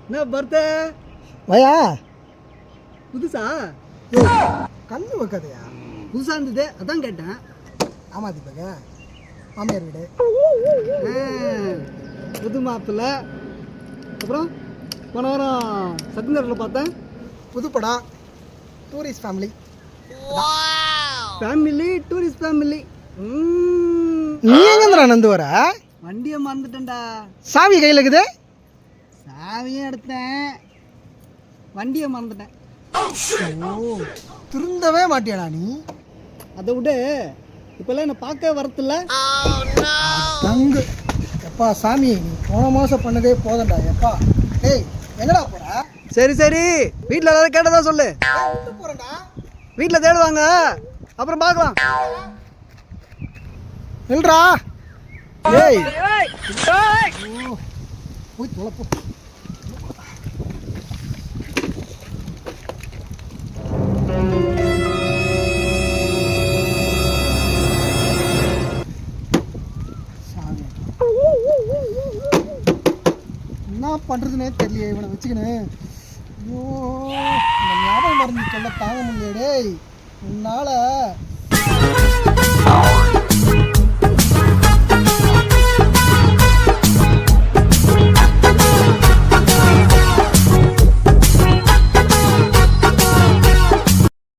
என்ன பர்த்டே வயா புதுசா கண்ணு வைக்காதையா? புதுசா இருந்தது அதான் கேட்டேன். ஆமா தீபக, மாமியார் வீடு. புது மாப்பிள்ள. அப்புறம் போன வாரம் சத்யநகரில் பார்த்தேன். புது படம், tourist family. Family tourist family. நீ எங்கேந்திரா நந்து வர? வண்டியை மறந்துட்டேன்டா. சாவி கையில் இருக்குது? சாவியும் எடுத்தேன், வண்டியை மறந்துட்டேன். ஓ, திருந்தவே மாட்டியாடா நீ? அதை விட இப்பெல்லாம் என்ன பார்க்க வரதில்ல. தங்கு எப்பா சாமி, நீ போன மாதம் பண்ணதே போதண்டா எப்பா. டேய் எங்கடா போற? சரி சரி, வீட்டில் எல்லாரும் கேட்டதா சொல்லு. போறேன்டா. வீட்டில் தேடுவாங்க, அப்புறம் பார்க்கலாம். நில்றா. ஏய் போய் தொலைப்போ. என்ன பண்ணுறதுனே தெரியல இவனை வச்சுக்கின்னு. ஐயோ, இந்த ஞாபகம் மருந்து சொல்ல தாங்க முடியல. டேய் உன்னால